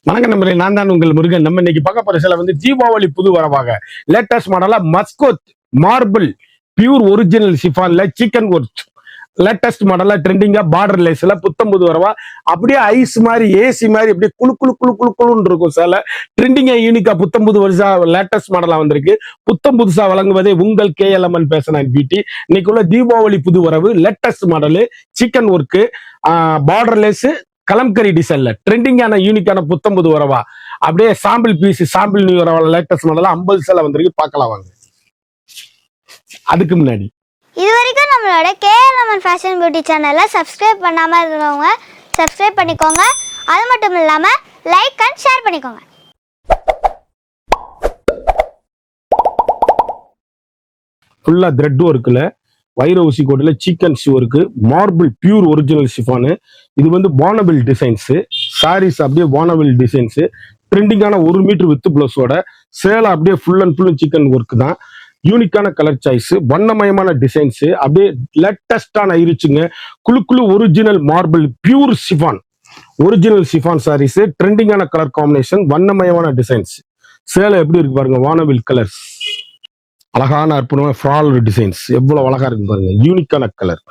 வணக்கம் நம்பரே, நான் தான் உங்கள் முருகன். நம்ம இன்னைக்கு பார்க்க போற சில தீபாவளி புது வரவாக லேட்டஸ்ட் மாடலா மஸ்கோத் மார்பிள் பியூர் ஒரிஜினல் சிஃபான்ல சிக்கன் ஒர்க் லேட்டஸ்ட் மாடலா ட்ரெண்டிங்கா பார்டர் லேஸ்ல புத்தம்புது வரவா அப்படியே ஐஸ் மாதிரி ஏசி மாதிரி அப்படியே குழு குழு குழு குழு குழுன்னு இருக்கும். சில ட்ரெண்டிங்கா யூனிக்கா புத்தம்புது வருஷா லேட்டஸ்ட் மாடலா வந்திருக்கு. புத்தம் புதுசா வழங்குவதே உங்கள் KLMN பேசினான் பிடி. இன்னைக்குள்ள தீபாவளி புது வரவு latest model chikan work border lace Kalamkari டிசைன்ல ட்ரெண்டிங்கான யூனிக்கான புத்தம்புது வரவா அப்படியே சாம்பிள் பீஸ் சாம்பிள் நியூ வரவா லேட்டஸ்ட் மாடலா 50 சேலை வந்திருக்கு. பார்க்கலாம் வாங்க. அதுக்கு முன்னாடி இது வரைக்கும் நம்மளோட KLMN ஃபேஷன் பியூட்டி சேனலை சப்ஸ்கிரைப் பண்ணாமல் இருக்கிறவங்க சப்ஸ்கிரைப் பண்ணிக்கோங்க. அது மட்டும் இல்லாமல் லைக் அண்ட் ஷேர் பண்ணிக்கோங்க. ஃபுல்லா த்ரெட் ஒர்க்கில் வைர ஊசி கோட்டில் chicken work marble pure original chiffon. இது பானபிள் டிசைன்ஸு சாரீஸ் அப்படியே பானபிள் டிசைன்ஸு ட்ரெண்டிங்கான 1 மீட்டர் வித் பிளஸோட சேலை அப்படியே ஃபுல் அண்ட் ஃபுல்லும் சிக்கன் ஒர்க் தான். யூனிக்கான கலர் சாய்ஸ் வண்ணமயமான டிசைன்ஸ் அப்படியே லேட்டஸ்டான இருச்சுங்க. குழு குழு original marble pure chiffon original chiffon sarees ட்ரெண்டிங்கான கலர் காம்பினேஷன் வண்ணமயமான டிசைன்ஸ். சேலை எப்படி இருக்கு பாருங்க, வானவில் கலர்ஸ் அழகான அற்புதமான ஃப்ராலர் டிசைன்ஸ் எவ்வளவு அழகா இருக்கு பாருங்க. யூனிக்கான கலர்,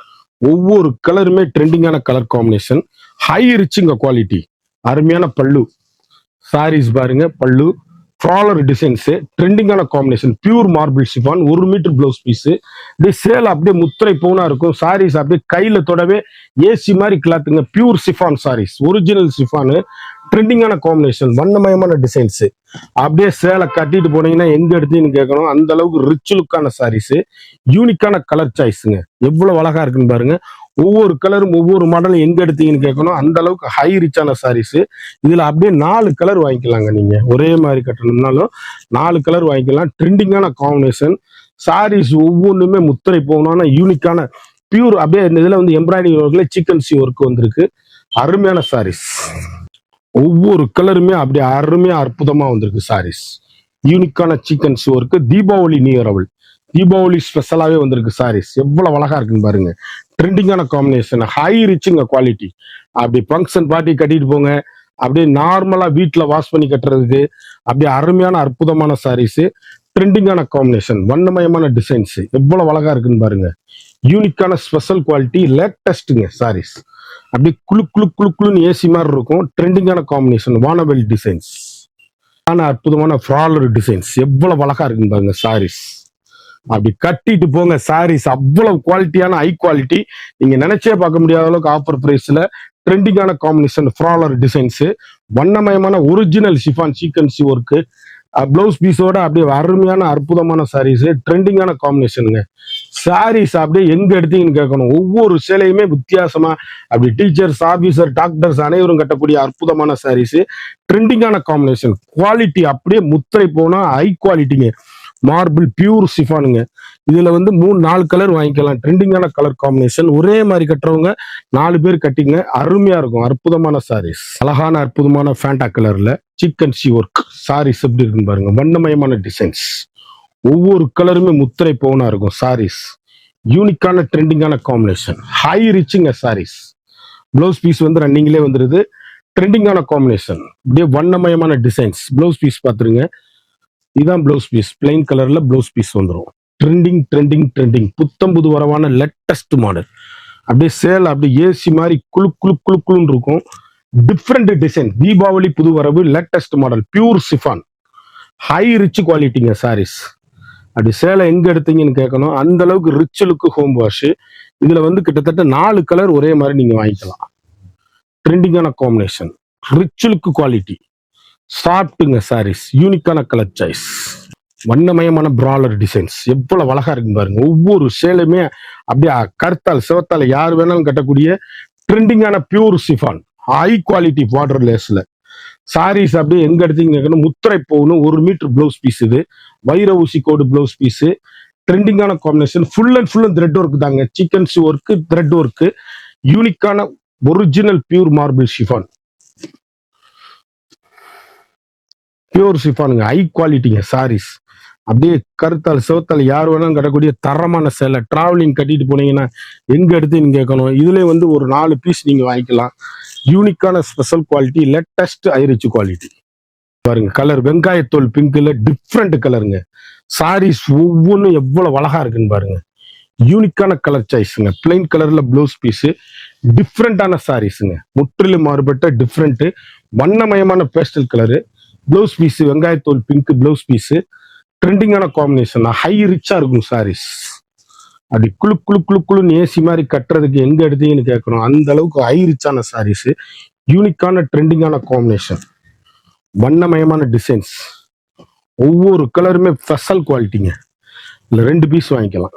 ஒவ்வொரு கலருமே ட்ரெண்டிங்கான கலர் காம்பினேஷன், ஹை ரிச்சிங்க குவாலிட்டி, அருமையான பல்லு சாரீஸ் பாருங்க. பல்லு ஃப்ராலர் டிசைன்ஸ் ட்ரெண்டிங்கான combination pure marble chiffon 1 metre blouse piece. அப்படியே சேலை அப்படியே முத்திரை பவுனா இருக்கும். சாரீஸ் அப்படியே கையில தொடவே ஏசி மாதிரி கிளாத்துங்க. Pure chiffon sarees original chiffon ட்ரெண்டிங்கான காம்பினேஷன் வண்ணமயமான டிசைன்ஸ். அப்படியே சேலை கட்டிட்டு போனீங்கன்னா எங்க எடுத்தீங்கன்னு கேட்கணும், அந்த அளவுக்கு ரிச் லுக்கான சாரீஸ். யூனிக்கான கலர் சாய்ஸுங்க, எவ்வளவு அழகா இருக்குன்னு பாருங்க. ஒவ்வொரு கலரும் ஒவ்வொரு மாடலும் எங்க எடுத்தீங்கன்னு கேட்கணும், அந்த அளவுக்கு ஹை ரிச்சான சாரீஸ். இதுல அப்படியே 4 கலர் வாங்கிக்கலாங்க. நீங்க ஒரே மாதிரி கட்டணும்னாலும் 4 கலர் வாங்கிக்கலாம். ட்ரெண்டிங்கான காம்பினேஷன் சாரீஸ் ஒவ்வொன்றுமே முத்திரை போகணும்னா யூனிக்கான பியூர் அப்படியே இந்த இதுல எம்ப்ராய்டிங் ஒர்க்ல சிக்கன் ஒர்க் வந்திருக்கு. அருமையான சாரீஸ், ஒவ்வொரு கலருமே அப்படியே அருமையா அற்புதமா வந்திருக்கு சாரீஸ். யூனிக்கான chikan work Deepavali new year Deepavali ஸ்பெஷலாவே வந்திருக்கு சாரீஸ். எவ்வளவு அழகா இருக்குன்னு பாருங்க. ட்ரெண்டிங்கான காம்பினேஷன், ஹை ரிச்சுங்க குவாலிட்டி. அப்படி ஃபங்க்ஷன் பார்ட்டி கட்டிட்டு போங்க, அப்படியே நார்மலா வீட்டுல வாஷ் பண்ணி கட்டுறதுக்கு அப்படியே அருமையான அற்புதமான சாரீஸ். ட்ரெண்டிங்கான காம்பினேஷன் வண்ணமயமான டிசைன்ஸ் எவ்வளவு அழகா இருக்குன்னு பாருங்க. யூனிக்கான ஸ்பெஷல் குவாலிட்டி லேட்டஸ்ட்டுங்க சாரீஸ். அப்படியே குழு குழு குழு குழுன்னு ஏசி மாதிரி இருக்கும். ட்ரெண்டிங்கான காம்பினேஷன் வானவெல் டிசைன்ஸ், அற்புதமான ஃப்ராலர் டிசைன்ஸ் எவ்வளவு அழகா இருக்குன்னு பாருங்க சாரீஸ். அப்படி கட்டிட்டு போங்க சாரீஸ். அவ்வளவு குவாலிட்டியான ஹை குவாலிட்டி, நீங்க நினைச்சே பார்க்க முடியாத அளவுக்கு ஆஃபர் பிரைஸ்ல ட்ரெண்டிங்கான காம்பினேஷன் ஃப்ராலர் டிசைன்ஸ் வண்ணமயமான ஒரிஜினல் சிஃபான் சீக்வன்சி ஒர்க்கு பிளவுஸ் பீஸோட அப்படியே அருமையான அற்புதமான சாரீஸ். ட்ரெண்டிங்கான காம்பினேஷனுங்க சாரீஸ். அப்படியே எங்க எடுத்தீங்கன்னு கேட்கணும், ஒவ்வொரு சேலையுமே வித்தியாசமா அப்படி டீச்சர்ஸ் ஆபீசர் டாக்டர்ஸ் அனைவரும் கட்டக்கூடிய அற்புதமான சாரீஸ். ட்ரெண்டிங்கான காம்பினேஷன் குவாலிட்டி அப்படியே முத்திரை போனா ஹை குவாலிட்டிங்க. மார்பிள் பியூர் சிஃபானுங்க. இதுல 3-4 கலர் வாங்கிக்கலாம். ட்ரெண்டிங்கான கலர் காம்பினேஷன், ஒரே மாதிரி கட்டுறவங்க 4 பேர் கட்டிங்க, அருமையா இருக்கும். அற்புதமான சாரீஸ், அழகான அற்புதமான ஃபேண்டா கலர்ல சிக்கன் ஒர்க் சாரீஸ் எப்படி இருக்குன்னு பாருங்க. வண்ணமயமான டிசைன்ஸ், ஒவ்வொரு கலருமே முத்திரை பவுனா இருக்கும் சாரீஸ். யூனிக்கான ட்ரெண்டிங்கான காம்பினேஷன், ஹை ரிச்சிங்க சாரீஸ். பிளவுஸ் பீஸ் ரன்னிங்லேயே வந்துருது. ட்ரெண்டிங்கான காம்பினேஷன், அப்படியே வண்ணமயமான டிசைன்ஸ். பிளவுஸ் பீஸ் பாத்துருங்க, இதுதான் பிளவுஸ் பீஸ். பிளைன் கலர்ல பிளவுஸ் பீஸ் வந்துடும். ட்ரெண்டிங் ட்ரெண்டிங் ட்ரெண்டிங் புத்தம்புது வரவான லேட்டஸ்ட் மாடல். அப்படியே சேலை அப்படியே ஏசி மாதிரி குழு குழு குழு குழுன்னு இருக்கும். டிஃப்ரெண்ட் டிசைன், தீபாவளி புது வரவு latest model pure chiffon high rich குவாலிட்டிங்க சாரீஸ். அப்படி சேலை எங்க எடுத்தீங்கன்னு கேட்கணும், அந்த அளவுக்கு ரிச் லுக்கு ஹோம் வாஷ். இதுல கிட்டத்தட்ட 4 கலர் ஒரே மாதிரி நீங்க வாங்கிக்கலாம். ட்ரெண்டிங்கான காம்பினேஷன், ரிச் லுக்கு குவாலிட்டி, சாஃப்ட்டுங்க சாரீஸ். யூனிக்கான கலர் சாய்ஸ், வண்ணமயமான பிராலர் டிசைன்ஸ் எவ்வளவு அழகா இருக்கு பாருங்க. ஒவ்வொரு சேலையுமே அப்படியே கருத்தால் சிவத்தால் யார் வேணாலும் கட்டக்கூடிய ட்ரெண்டிங்கான pure chiffon high quality border லேஸ்ல சாரீஸ். அப்படியே எங்க எடுத்தீங்க முத்திரை போகணும். 1 மீட்டர் பிளவுஸ் பீஸ். இது வைர ஊசி கோடு பிளவுஸ் பீஸ். ட்ரெண்டிங்கான combination, full and full thread work தாங்க. சிக்கன் ஒர்க்கு த்ரெட் ஒர்க்கு, யூனிக்கான original pure marble chiffon pure சிஃபானுங்க, ஹை குவாலிட்டிங்க சாரீஸ். அப்படியே கருத்தால் சிவத்தால் யார் வேணாலும் கட்டக்கூடிய தரமான சேலை. டிராவலிங் கட்டிட்டு போனீங்கன்னா எங்க எடுத்து நீங்க கேட்கணும், இதுல ஒரு 4 பீஸ் நீங்க வாங்கிக்கலாம். யூனிக்கான special quality, latest high rich quality. பாருங்க கலர் வெங்காயத்தோல் பிங்க்ல டிஃப்ரெண்ட் கலருங்க. சாரீஸ் ஒவ்வொன்றும் எவ்வளவு அழகா இருக்குன்னு பாருங்க. யூனிக்கான கலர் சாய்ஸுங்க. பிளைன் கலர்ல ப்ளவுஸ் பீஸ், டிஃப்ரெண்டான சாரீஸுங்க. முற்றிலும் மாறுபட்ட டிஃப்ரெண்ட் வண்ணமயமான பேஸ்டல் கலரு ப்ளவுஸ் பீஸ், வெங்காயத்தோல் பிங்க் ப்ளவுஸ் பீஸ். ட்ரெண்டிங்கான காம்பினேஷன், ஹை ரிச்சா இருக்கும் சாரீஸ். அப்படி குழு குழு குழு குழுன்னு ஏசி மாதிரி கட்டுறதுக்கு எங்க எடுத்தீங்கன்னு கேட்கணும். அந்த அளவுக்கு ஹை ரிச்சான சாரீஸ், யூனிக்கான ட்ரெண்டிங்கான காம்பினேஷன், வண்ணமயமான டிசைன்ஸ், ஒவ்வொரு கலருமே ஸ்பெஷல் குவாலிட்டிங்க. இல்லை 2 பீஸ் வாங்கிக்கலாம்.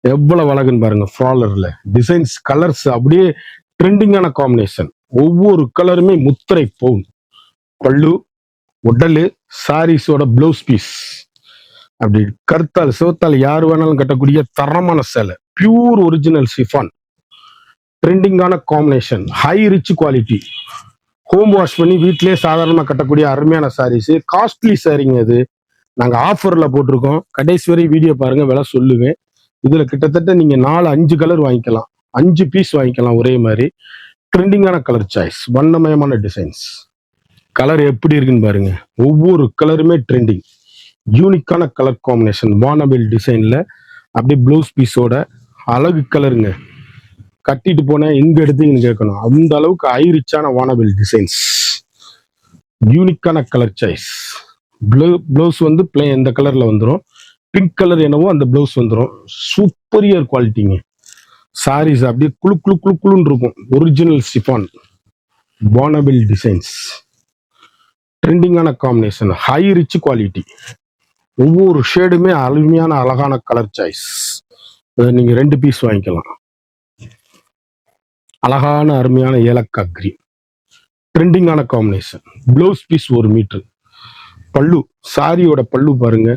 எவ்வளவு அழகுன்னு பாருங்க. ஃப்ராலர்ல டிசைன்ஸ், கலர்ஸ் அப்படியே ட்ரெண்டிங்கான காம்பினேஷன். ஒவ்வொரு கலருமே முத்திரை பவுன். பல்லு, உடலு, சாரீஸோட ப்ளவுஸ் பீஸ். அப்படி கருத்தால் சிவத்தால் யார் வேணாலும் கட்டக்கூடிய தரமான சேலை. Pure original chiffon. ட்ரெண்டிங்கான combination, high rich quality. Home wash பண்ணி வீட்டிலேயே சாதாரணமாக கட்டக்கூடிய அருமையான சாரீஸ். காஸ்ட்லி சாரீங்க இது. நாங்கள் ஆஃபரில் போட்டிருக்கோம். கடைசி வரை வீடியோ பாருங்க, விலை சொல்லுவேன். இதில் கிட்டத்தட்ட நீங்கள் 4-5 கலர் வாங்கிக்கலாம். 5 பீஸ் வாங்கிக்கலாம் ஒரே மாதிரி. ட்ரெண்டிங்கான கலர் சாய்ஸ், வண்ணமயமான டிசைன்ஸ். கலர் எப்படி இருக்குன்னு பாருங்க. ஒவ்வொரு கலருமே ட்ரெண்டிங், யூனிக்கான கலர் காம்பினேஷன். வானவில் டிசைன்ல அப்படியே ப்ளவுஸ் பீஸோட அழகு கலருங்க. கட்டிட்டு போனேன் எங்க எடுத்தீங்கன்னு கேட்கணும். அந்த அளவுக்கு ஹை ரிச்சான வானவில் டிசைன்ஸ், யூனிக்கான கலர் சாய்ஸ். ப்ளவுஸ் வந்து பிளேன் இந்த கலர்ல வந்துடும். பிங்க் கலர் என்னவோ அந்த ப்ளவுஸ் வந்துடும். சூப்பரியர் குவாலிட்டிங்க. சாரீஸ் அப்படியே குழு குழு குழு குழுன்னு இருக்கும். ஒரிஜினல் சிஃபான், வானவில் டிசைன்ஸ், ட்ரெண்டிங்கான காம்பினேஷன், ஹை ரிச் குவாலிட்டி. ஒவ்வொரு ஷேடுமே அருமையான அழகான கலர் சாய்ஸ். நீங்க 2 பீஸ் வாங்கிக்கலாம். அழகான அருமையான ஏலக்காய் கிரீன், ட்ரெண்டிங்கான காம்பினேஷன். Blouse piece 1 metre. பல்லு, சாரியோட பல்லு பாருங்க,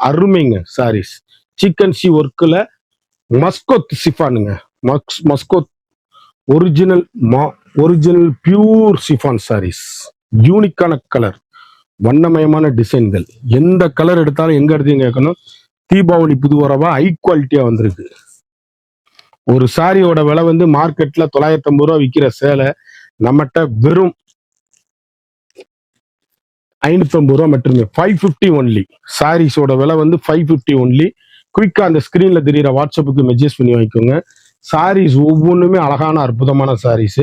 அருமைங்க. சாரீஸ் சிக்கன் சி ஒர்க்கில் மஸ்கோத் சிஃபானுங்க. மஸ்கோத் original original pure chiffon sarees. யூனிக்கான கலர், வண்ணமயமான டிசைன்கள். எந்த கலர் எடுத்தாலும் எங்க எடுத்தீங்க கேட்கணும். தீபாவளி புது வரவா ஹை குவாலிட்டியா வந்திருக்கு. ஒரு சாரியோட விலை வந்து மார்க்கெட்ல 950 ரூபா விற்கிற சேலை நம்மகிட்ட வெறும் 550 ரூபா மட்டுமே. 550 ஒன்லி. சாரீஸோட விலை வந்து 550 ஒன்லி. குயிக்கா அந்த ஸ்கிரீன்ல தெரியுற வாட்ஸ்அப்புக்கு மெசேஜ் பண்ணி வாங்கிக்கோங்க. சாரீஸ் ஒவ்வொன்றுமே அழகான அற்புதமான சாரீஸ்,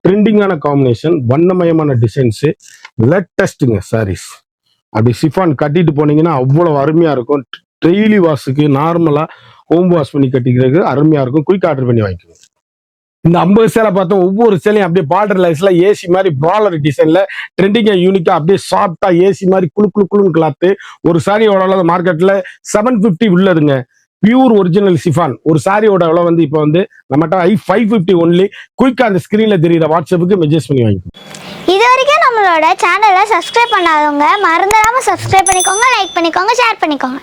ட்ரெண்டிங்கான காம்பினேஷன், வண்ணமயமான டிசைன்ஸ், லேட்டஸ்ட்டுங்க சாரீஸ். அப்படி சிஃபான் கட்டிட்டு போனீங்கன்னா அவ்வளவு அருமையா இருக்கும். டெய்லி வாஷுக்கு, நார்மலா ஹோம் வாஷ் பண்ணி கட்டிக்கிறதுக்கு அருமையா இருக்கும். குயிக் ஆர்டர் பண்ணி வாங்கிக்கோங்க. இந்த 50 சேலை பார்த்தோம். ஒவ்வொரு சேலையும் அப்படியே பார்டர் லைன்ஸ்ல ஏசி மாதிரி ப்ராலர் டிசைன்ல ட்ரெண்டிங்கா யூனிக்கா அப்படியே சாஃப்டா ஏசி மாதிரி குழு குழு குழுன்னு கிளாத்து. ஒரு சாரியோட மார்க்கெட்ல 750 உள்ளதுங்க. Pure original chiffon. ஒரு சாரியோட விலை வந்து இப்போ வந்து நம்மகிட்ட 550 ஒன்லி. குயிக்கா அந்த ஸ்கிரீன்ல தெரியுற வாட்ஸ்அப்புக்கு மெசேஜ் பண்ணி வாங்கிக்கோங்க. இது வரைக்கும் நம்மளோட சேனலை சப்ஸ்கிரைப் பண்ணாதவங்க மறந்துடாம சப்ஸ்கிரைப் பண்ணிக்கோங்க, லைக் பண்ணிக்கோங்க, ஷேர் பண்ணிக்கோங்க.